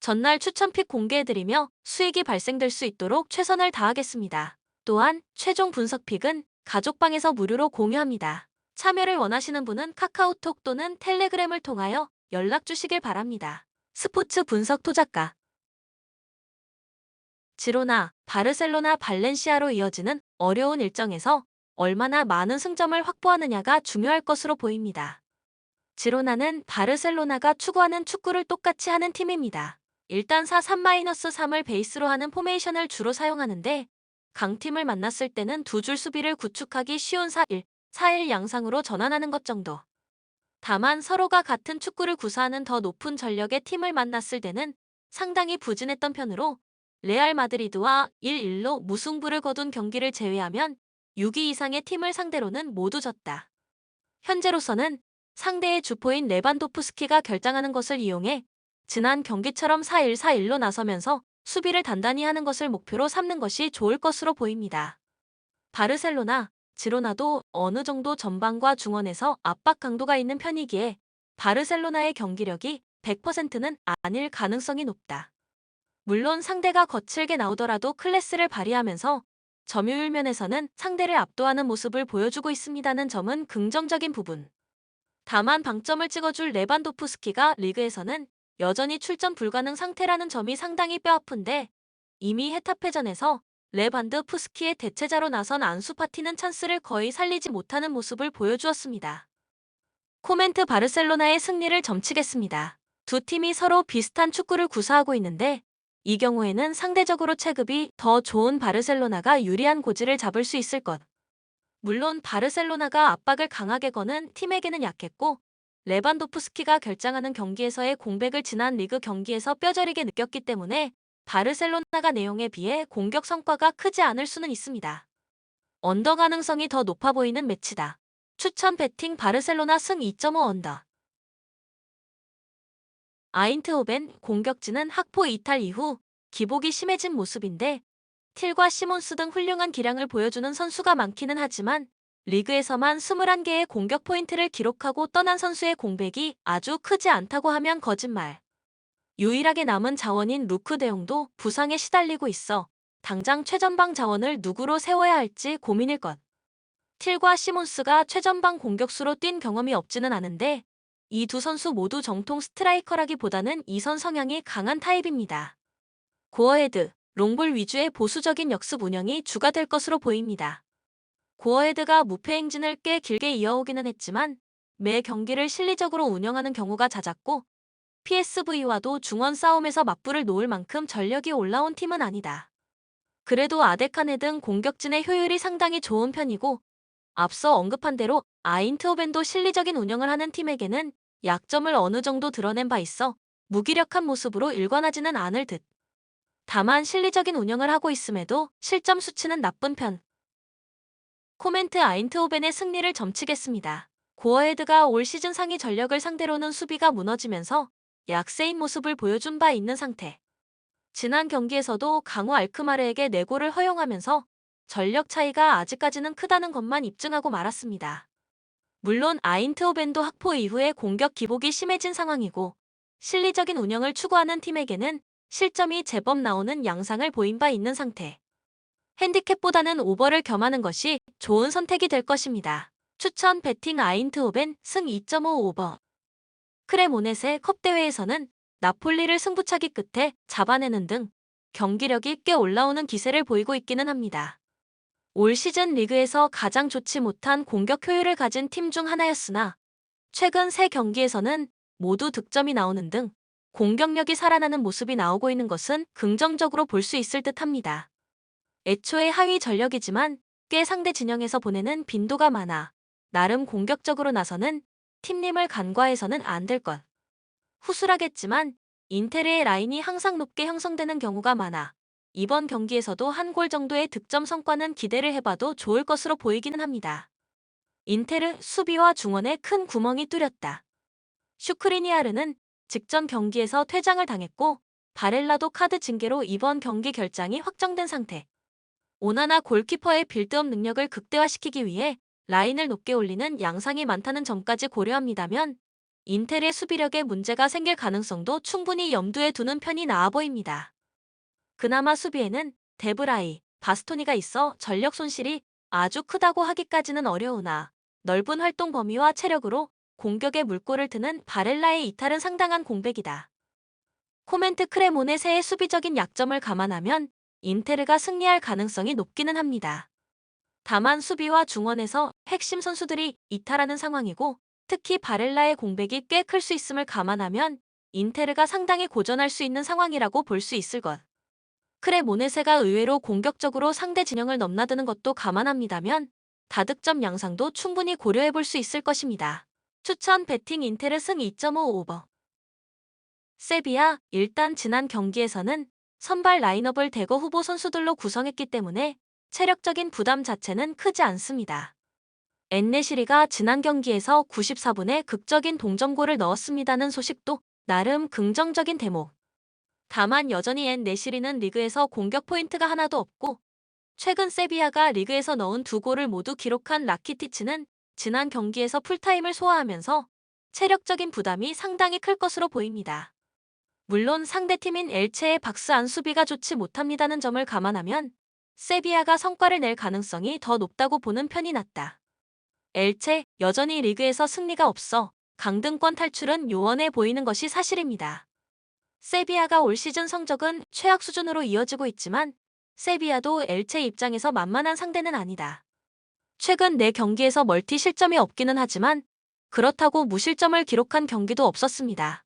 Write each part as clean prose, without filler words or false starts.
전날 추천픽 공개해드리며 수익이 발생될 수 있도록 최선을 다하겠습니다. 또한 최종 분석픽은 가족방에서 무료로 공유합니다. 참여를 원하시는 분은 카카오톡 또는 텔레그램을 통하여 연락 주시길 바랍니다. 스포츠 분석 토작가 지로나, 바르셀로나, 발렌시아로 이어지는 어려운 일정에서 얼마나 많은 승점을 확보하느냐가 중요할 것으로 보입니다. 지로나는 바르셀로나가 추구하는 축구를 똑같이 하는 팀입니다. 일단 4-3-3을 베이스로 하는 포메이션을 주로 사용하는데 강팀을 만났을 때는 두 줄 수비를 구축하기 쉬운 4-1 양상으로 전환하는 것 정도. 다만 서로가 같은 축구를 구사하는 더 높은 전력의 팀을 만났을 때는 상당히 부진했던 편으로 레알 마드리드와 1-1로 무승부를 거둔 경기를 제외하면 6위 이상의 팀을 상대로는 모두 졌다. 현재로서는 상대의 주포인 레반도프스키가 결장하는 것을 이용해 지난 경기처럼 4-1-4-1로 나서면서 수비를 단단히 하는 것을 목표로 삼는 것이 좋을 것으로 보입니다. 바르셀로나, 지로나도 어느 정도 전방과 중원에서 압박 강도가 있는 편이기에 바르셀로나의 경기력이 100%는 아닐 가능성이 높다. 물론 상대가 거칠게 나오더라도 클래스를 발휘하면서 점유율 면에서는 상대를 압도하는 모습을 보여주고 있습니다는 점은 긍정적인 부분. 다만 방점을 찍어줄 레반도프스키가 리그에서는 여전히 출전 불가능 상태라는 점이 상당히 뼈아픈데 이미 헤타페전에서 레반도프스키의 대체자로 나선 안수 파티는 찬스를 거의 살리지 못하는 모습을 보여주었습니다. 코멘트 바르셀로나의 승리를 점치겠습니다. 두 팀이 서로 비슷한 축구를 구사하고 있는데 이 경우에는 상대적으로 체급이 더 좋은 바르셀로나가 유리한 고지를 잡을 수 있을 것. 물론 바르셀로나가 압박을 강하게 거는 팀에게는 약했고 레반도프스키가 결장하는 경기에서의 공백을 지난 리그 경기에서 뼈저리게 느꼈기 때문에 바르셀로나가 내용에 비해 공격 성과가 크지 않을 수는 있습니다. 언더 가능성이 더 높아 보이는 매치다. 추천 배팅 바르셀로나 승 2.5 언더. 아인트호벤 공격진은 학포 이탈 이후 기복이 심해진 모습인데 틸과 시몬스 등 훌륭한 기량을 보여주는 선수가 많기는 하지만 리그에서만 21개의 공격 포인트를 기록하고 떠난 선수의 공백이 아주 크지 않다고 하면 거짓말. 유일하게 남은 자원인 루크 대용도 부상에 시달리고 있어 당장 최전방 자원을 누구로 세워야 할지 고민일 것. 틸과 시몬스가 최전방 공격수로 뛴 경험이 없지는 않은데 이 두 선수 모두 정통 스트라이커라기보다는 이선 성향이 강한 타입입니다. 고어헤드, 롱볼 위주의 보수적인 역습 운영이 주가 될 것으로 보입니다. 고어헤드가 무패 행진을 꽤 길게 이어오기는 했지만 매 경기를 실리적으로 운영하는 경우가 잦았고 PSV와도 중원 싸움에서 맞불을 놓을 만큼 전력이 올라온 팀은 아니다. 그래도 아데카네 등 공격진의 효율이 상당히 좋은 편이고 앞서 언급한 대로 아인트호벤도 실리적인 운영을 하는 팀에게는 약점을 어느 정도 드러낸 바 있어 무기력한 모습으로 일관하지는 않을 듯. 다만 실리적인 운영을 하고 있음에도 실점 수치는 나쁜 편. 코멘트 아인트호벤의 승리를 점치겠습니다. 고어헤드가 올 시즌 상위 전력을 상대로는 수비가 무너지면서 약세인 모습을 보여준 바 있는 상태. 지난 경기에서도 강호 알크마르에게 4골을 허용하면서 전력 차이가 아직까지는 크다는 것만 입증하고 말았습니다. 물론 아인트호벤도 학포 이후에 공격 기복이 심해진 상황이고 실리적인 운영을 추구하는 팀에게는 실점이 제법 나오는 양상을 보인 바 있는 상태. 핸디캡보다는 오버를 겸하는 것이 좋은 선택이 될 것입니다. 추천 배팅 아인트호벤 승 2.5 오버. 크레모넷의 컵대회에서는 나폴리를 승부차기 끝에 잡아내는 등 경기력이 꽤 올라오는 기세를 보이고 있기는 합니다. 올 시즌 리그에서 가장 좋지 못한 공격 효율을 가진 팀 중 하나였으나 최근 3경기에서는 모두 득점이 나오는 등 공격력이 살아나는 모습이 나오고 있는 것은 긍정적으로 볼 수 있을 듯합니다. 애초에 하위 전력이지만 꽤 상대 진영에서 보내는 빈도가 많아 나름 공격적으로 나서는 팀님을 간과해서는 안 될 것. 후술하겠지만 인테르의 라인이 항상 높게 형성되는 경우가 많아 이번 경기에서도 한 골 정도의 득점 성과는 기대를 해봐도 좋을 것으로 보이기는 합니다. 인테르 수비와 중원에 큰 구멍이 뚫렸다. 슈크리니아르는 직전 경기에서 퇴장을 당했고 바렐라도 카드 징계로 이번 경기 결장이 확정된 상태. 오나나 골키퍼의 빌드업 능력을 극대화시키기 위해 라인을 높게 올리는 양상이 많다는 점까지 고려합니다면 인텔의 수비력에 문제가 생길 가능성도 충분히 염두에 두는 편이 나아 보입니다. 그나마 수비에는 데브라이, 바스토니가 있어 전력 손실이 아주 크다고 하기까지는 어려우나 넓은 활동 범위와 체력으로 공격에 물꼬를 트는 바렐라의 이탈은 상당한 공백이다. 코멘트 크레모네세의 수비적인 약점을 감안하면 인테르가 승리할 가능성이 높기는 합니다. 다만 수비와 중원에서 핵심 선수들이 이탈하는 상황이고 특히 바렐라의 공백이 꽤 클 수 있음을 감안하면 인테르가 상당히 고전할 수 있는 상황이라고 볼 수 있을 것. 크레모네세가 의외로 공격적으로 상대 진영을 넘나드는 것도 감안합니다면 다득점 양상도 충분히 고려해 볼 수 있을 것입니다. 추천 배팅 인테르 승 2.5 오버. 세비야, 일단 지난 경기에서는 선발 라인업을 대거 후보 선수들로 구성했기 때문에 체력적인 부담 자체는 크지 않습니다. 엔네시리가 지난 경기에서 94분에 극적인 동점골을 넣었습니다는 소식도 나름 긍정적인 대목. 다만 여전히 엔네시리는 리그에서 공격 포인트가 하나도 없고 최근 세비야가 리그에서 넣은 2골을 모두 기록한 라키티치는 지난 경기에서 풀타임을 소화하면서 체력적인 부담이 상당히 클 것으로 보입니다. 물론 상대팀인 엘체의 박스안 수비가 좋지 못합니다는 점을 감안하면 세비야가 성과를 낼 가능성이 더 높다고 보는 편이 낫다. 엘체, 여전히 리그에서 승리가 없어 강등권 탈출은 요원해 보이는 것이 사실입니다. 세비야가 올 시즌 성적은 최악 수준으로 이어지고 있지만 세비야도 엘체 입장에서 만만한 상대는 아니다. 최근 4경기에서 멀티 실점이 없기는 하지만 그렇다고 무실점을 기록한 경기도 없었습니다.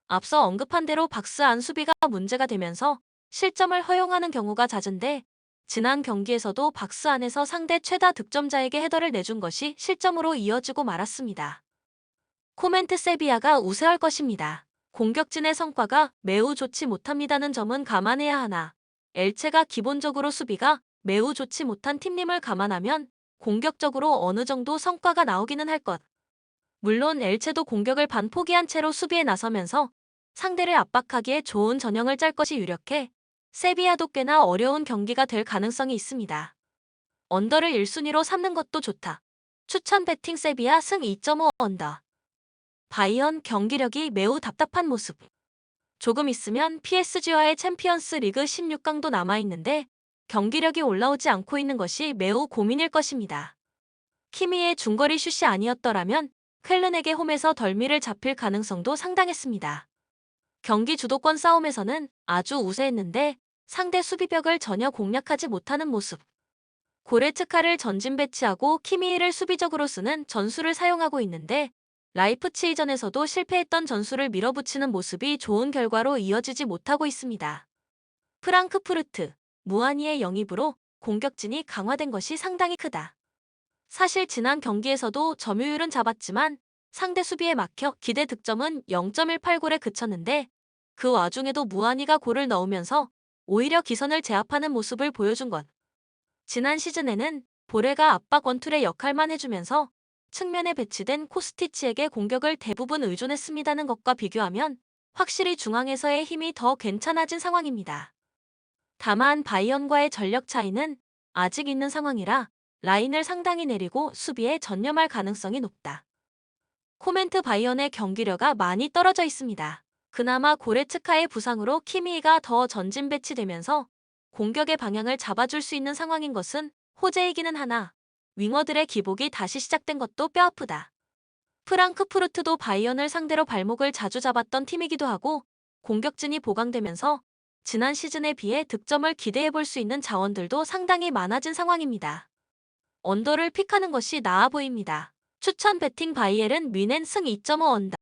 앞서 언급한 대로 박스안 수비가 문제가 되면서 실점을 허용하는 경우가 잦은데 지난 경기에서도 박스안에서 상대 최다 득점자에게 헤더를 내준 것이 실점으로 이어지고 말았습니다. 코멘트 세비야가 우세할 것입니다. 공격진의 성과가 매우 좋지 못합니다는 점은 감안해야 하나 엘체가 기본적으로 수비가 매우 좋지 못한 팀임을 감안하면 공격적으로 어느 정도 성과가 나오기는 할 것. 물론 엘체도 공격을 반포기한 채로 수비에 나서면서 상대를 압박하기에 좋은 전형을 짤 것이 유력해 세비야도 꽤나 어려운 경기가 될 가능성이 있습니다. 언더를 1순위로 삼는 것도 좋다. 추천 배팅 세비야 승 2.5 언더. 바이언 경기력이 매우 답답한 모습. 조금 있으면 PSG와의 챔피언스 리그 16강도 남아있는데 경기력이 올라오지 않고 있는 것이 매우 고민일 것입니다. 키미의 중거리 슛이 아니었더라면 쾰른에게 홈에서 덜미를 잡힐 가능성도 상당했습니다. 경기 주도권 싸움에서는 아주 우세했는데 상대 수비벽을 전혀 공략하지 못하는 모습. 고레츠카를 전진 배치하고 키미히를 수비적으로 쓰는 전술을 사용하고 있는데 라이프치히전에서도 실패했던 전술을 밀어붙이는 모습이 좋은 결과로 이어지지 못하고 있습니다. 프랑크푸르트, 무아니의 영입으로 공격진이 강화된 것이 상당히 크다. 사실 지난 경기에서도 점유율은 잡았지만 상대 수비에 막혀 기대 득점은 0.18골에 그쳤는데 그 와중에도 무아니가 골을 넣으면서 오히려 기선을 제압하는 모습을 보여준 것. 지난 시즌에는 보레가 압박 원툴의 역할만 해주면서 측면에 배치된 코스티치에게 공격을 대부분 의존했습니다는 것과 비교하면 확실히 중앙에서의 힘이 더 괜찮아진 상황입니다. 다만 바이언과의 전력 차이는 아직 있는 상황이라 라인을 상당히 내리고 수비에 전념할 가능성이 높다. 코멘트 바이언의 경기력이 많이 떨어져 있습니다. 그나마 고레츠카의 부상으로 키미히가 더 전진 배치되면서 공격의 방향을 잡아줄 수 있는 상황인 것은 호재이기는 하나 윙어들의 기복이 다시 시작된 것도 뼈아프다. 프랑크푸르트도 바이언을 상대로 발목을 자주 잡았던 팀이기도 하고 공격진이 보강되면서 지난 시즌에 비해 득점을 기대해볼 수 있는 자원들도 상당히 많아진 상황입니다. 언더를 픽하는 것이 나아 보입니다. 추천 배팅 바이엘은 뮌헨 승 2.5 언더.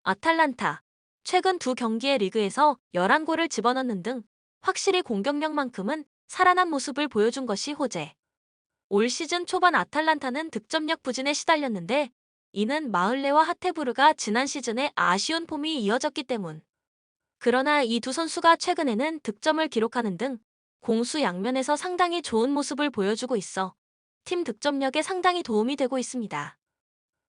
아탈란타. 최근 2경기의 리그에서 11골을 집어넣는 등 확실히 공격력만큼은 살아난 모습을 보여준 것이 호재. 올 시즌 초반 아탈란타는 득점력 부진에 시달렸는데 이는 마흘레와 하테부르가 지난 시즌에 아쉬운 폼이 이어졌기 때문. 그러나 이 두 선수가 최근에는 득점을 기록하는 등 공수 양면에서 상당히 좋은 모습을 보여주고 있어 팀 득점력에 상당히 도움이 되고 있습니다.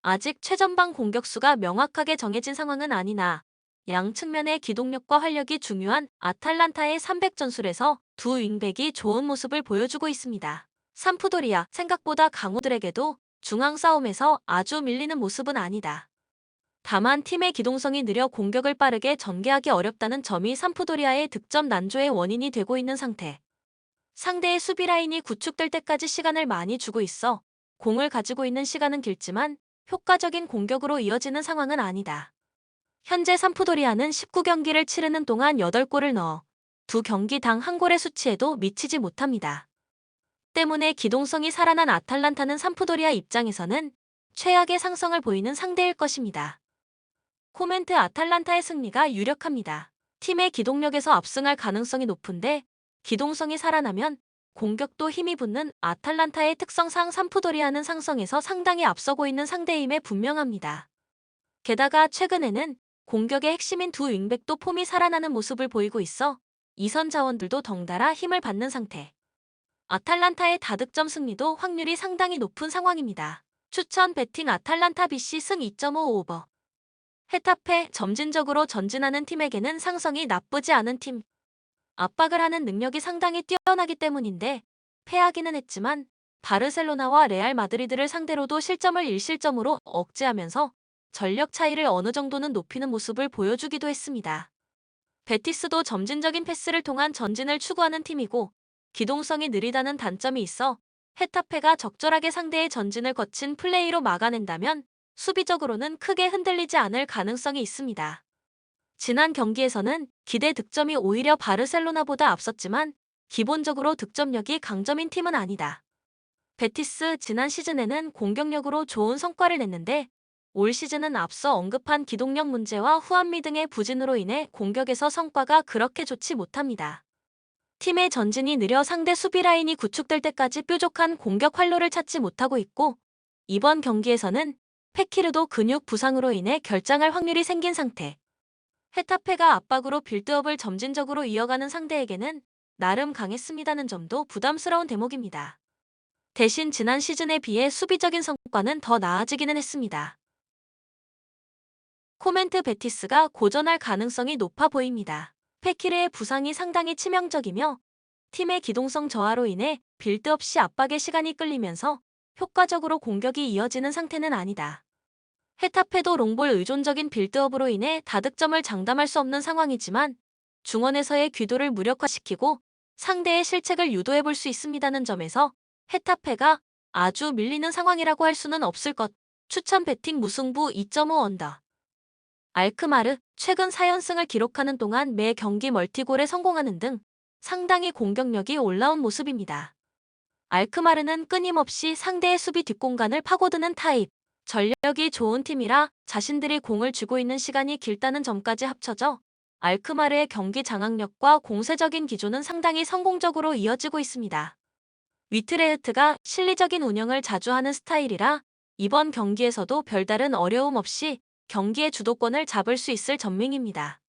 아직 최전방 공격수가 명확하게 정해진 상황은 아니나 양 측면의 기동력과 활력이 중요한 아탈란타의 300전술에서 두 윙백이 좋은 모습을 보여주고 있습니다. 삼프도리아 생각보다 강호들에게도 중앙 싸움에서 아주 밀리는 모습은 아니다. 다만 팀의 기동성이 느려 공격을 빠르게 전개하기 어렵다는 점이 삼프도리아의 득점 난조의 원인이 되고 있는 상태. 상대의 수비 라인이 구축될 때까지 시간을 많이 주고 있어 공을 가지고 있는 시간은 길지만 효과적인 공격으로 이어지는 상황은 아니다. 현재 삼프도리아는 19경기를 치르는 동안 8골을 넣어 두 경기당 한 골의 수치에도 미치지 못합니다. 때문에 기동성이 살아난 아탈란타는 삼프도리아 입장에서는 최악의 상성을 보이는 상대일 것입니다. 코멘트 아탈란타의 승리가 유력합니다. 팀의 기동력에서 압승할 가능성이 높은데 기동성이 살아나면 공격도 힘이 붙는 아탈란타의 특성상 삼프도리아는 상성에서 상당히 앞서고 있는 상대임에 분명합니다. 게다가 최근에는 공격의 핵심인 두 윙백도 폼이 살아나는 모습을 보이고 있어 이선 자원들도 덩달아 힘을 받는 상태. 아탈란타의 다득점 승리도 확률이 상당히 높은 상황입니다. 추천 배팅 아탈란타 BC 승 2.5 오버. 헤타페 점진적으로 전진하는 팀에게는 상성이 나쁘지 않은 팀. 압박을 하는 능력이 상당히 뛰어나기 때문인데 패하기는 했지만 바르셀로나와 레알 마드리드를 상대로도 실점을 1실점으로 억제하면서 전력 차이를 어느 정도는 높이는 모습을 보여주기도 했습니다. 베티스도 점진적인 패스를 통한 전진을 추구하는 팀이고 기동성이 느리다는 단점이 있어 헤타페가 적절하게 상대의 전진을 거친 플레이로 막아낸다면 수비적으로는 크게 흔들리지 않을 가능성이 있습니다. 지난 경기에서는 기대 득점이 오히려 바르셀로나보다 앞섰지만 기본적으로 득점력이 강점인 팀은 아니다. 베티스 지난 시즌에는 공격력으로 좋은 성과를 냈는데 올 시즌은 앞서 언급한 기동력 문제와 후한미 등의 부진으로 인해 공격에서 성과가 그렇게 좋지 못합니다. 팀의 전진이 느려 상대 수비 라인이 구축될 때까지 뾰족한 공격 활로를 찾지 못하고 있고 이번 경기에서는 페키르도 근육 부상으로 인해 결장할 확률이 생긴 상태. 헤타페가 압박으로 빌드업을 점진적으로 이어가는 상대에게는 나름 강했습니다는 점도 부담스러운 대목입니다. 대신 지난 시즌에 비해 수비적인 성과는 더 나아지기는 했습니다. 코멘트 베티스가 고전할 가능성이 높아 보입니다. 페키르의 부상이 상당히 치명적이며 팀의 기동성 저하로 인해 빌드업 시 압박의 시간이 끌리면서 효과적으로 공격이 이어지는 상태는 아니다. 헤타페도 롱볼 의존적인 빌드업으로 인해 다득점을 장담할 수 없는 상황이지만 중원에서의 귀도를 무력화시키고 상대의 실책을 유도해볼 수 있습니다는 점에서 헤타페가 아주 밀리는 상황이라고 할 수는 없을 것. 추천 배팅 무승부 2.5 언더. 알크마르 최근 4연승을 기록하는 동안 매 경기 멀티골에 성공하는 등 상당히 공격력이 올라온 모습입니다. 알크마르는 끊임없이 상대의 수비 뒷공간을 파고드는 타입. 전력이 좋은 팀이라 자신들이 공을 쥐고 있는 시간이 길다는 점까지 합쳐져 알크마르의 경기 장악력과 공세적인 기조는 상당히 성공적으로 이어지고 있습니다. 위트레흐트가 실리적인 운영을 자주 하는 스타일이라 이번 경기에서도 별다른 어려움 없이 경기의 주도권을 잡을 수 있을 전밍입니다.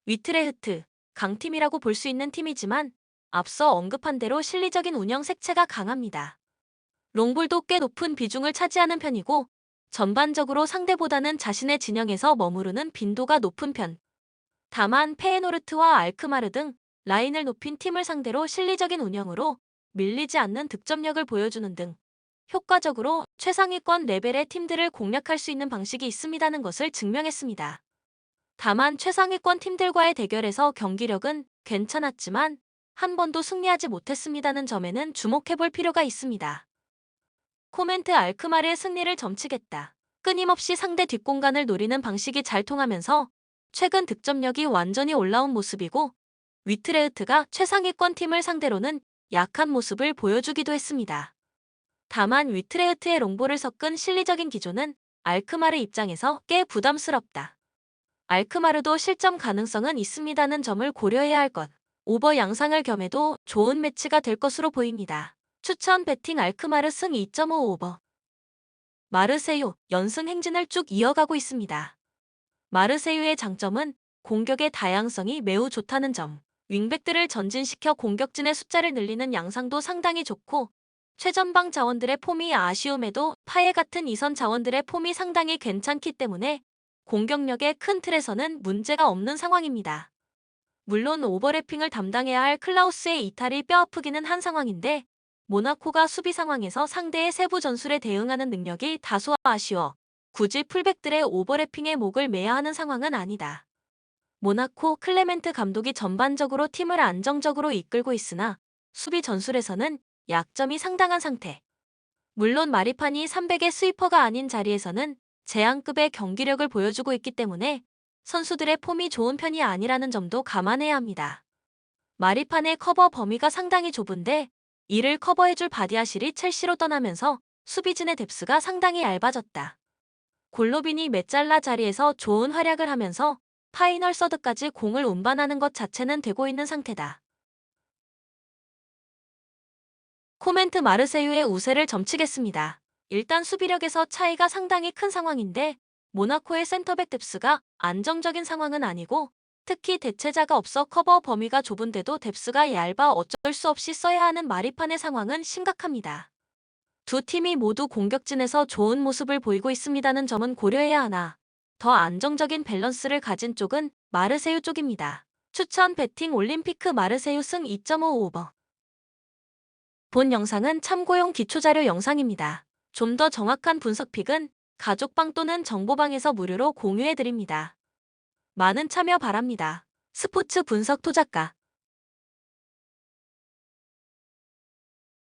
위트레흐트, 강팀이라고 볼 수 있는 팀이지만 앞서 언급한 대로 실리적인 운영 색채가 강합니다. 롱볼도 꽤 높은 비중을 차지하는 편이고 전반적으로 상대보다는 자신의 진영에서 머무르는 빈도가 높은 편. 다만 페에노르트와 알크마르 등 라인을 높인 팀을 상대로 실리적인 운영으로 밀리지 않는 득점력을 보여주는 등 효과적으로 최상위권 레벨의 팀들을 공략할 수 있는 방식이 있습니다는 것을 증명했습니다. 다만 최상위권 팀들과의 대결에서 경기력은 괜찮았지만 한 번도 승리하지 못했습니다는 점에는 주목해볼 필요가 있습니다. 코멘트 알크마르의 승리를 점치겠다. 끊임없이 상대 뒷공간을 노리는 방식이 잘 통하면서 최근 득점력이 완전히 올라온 모습이고 위트레흐트가 최상위권 팀을 상대로는 약한 모습을 보여주기도 했습니다. 다만 위트레흐트의 롱볼을 섞은 실리적인 기조는 알크마르 입장에서 꽤 부담스럽다. 알크마르도 실점 가능성은 있습니다는 점을 고려해야 할 것. 오버 양상을 겸해도 좋은 매치가 될 것으로 보입니다. 추천 배팅 알크마르 승 2.5 오버. 마르세유 연승 행진을 쭉 이어가고 있습니다. 마르세유의 장점은 공격의 다양성이 매우 좋다는 점. 윙백들을 전진시켜 공격진의 숫자를 늘리는 양상도 상당히 좋고 최전방 자원들의 폼이 아쉬움에도 파에 같은 이선 자원들의 폼이 상당히 괜찮기 때문에 공격력의 큰 틀에서는 문제가 없는 상황입니다. 물론 오버래핑을 담당해야 할 클라우스의 이탈이 뼈아프기는 한 상황인데 모나코가 수비 상황에서 상대의 세부 전술에 대응하는 능력이 다소 아쉬워 굳이 풀백들의 오버래핑에 목을 매야 하는 상황은 아니다. 모나코 클레멘트 감독이 전반적으로 팀을 안정적으로 이끌고 있으나 수비 전술에서는 약점이 상당한 상태. 물론 마리판이 300의 스위퍼가 아닌 자리에서는 제한급의 경기력을 보여주고 있기 때문에 선수들의 폼이 좋은 편이 아니라는 점도 감안해야 합니다. 마리판의 커버 범위가 상당히 좁은데 이를 커버해줄 바디아실이 첼시로 떠나면서 수비진의 뎁스가 상당히 얇아졌다. 골로빈이 메잘라 자리에서 좋은 활약을 하면서 파이널 서드까지 공을 운반하는 것 자체는 되고 있는 상태다. 코멘트 마르세유의 우세를 점치겠습니다. 일단 수비력에서 차이가 상당히 큰 상황인데 모나코의 센터백 뎁스가 안정적인 상황은 아니고 특히 대체자가 없어 커버 범위가 좁은데도 뎁스가 얇아 어쩔 수 없이 써야 하는 마리판의 상황은 심각합니다. 두 팀이 모두 공격진에서 좋은 모습을 보이고 있습니다는 점은 고려해야 하나 더 안정적인 밸런스를 가진 쪽은 마르세유 쪽입니다. 추천 배팅 올림피크 마르세유 승 2.55번. 본 영상은 참고용 기초자료 영상입니다. 좀 더 정확한 분석픽은 가족방 또는 정보방에서 무료로 공유해드립니다. 많은 참여 바랍니다. 스포츠 분석 토작가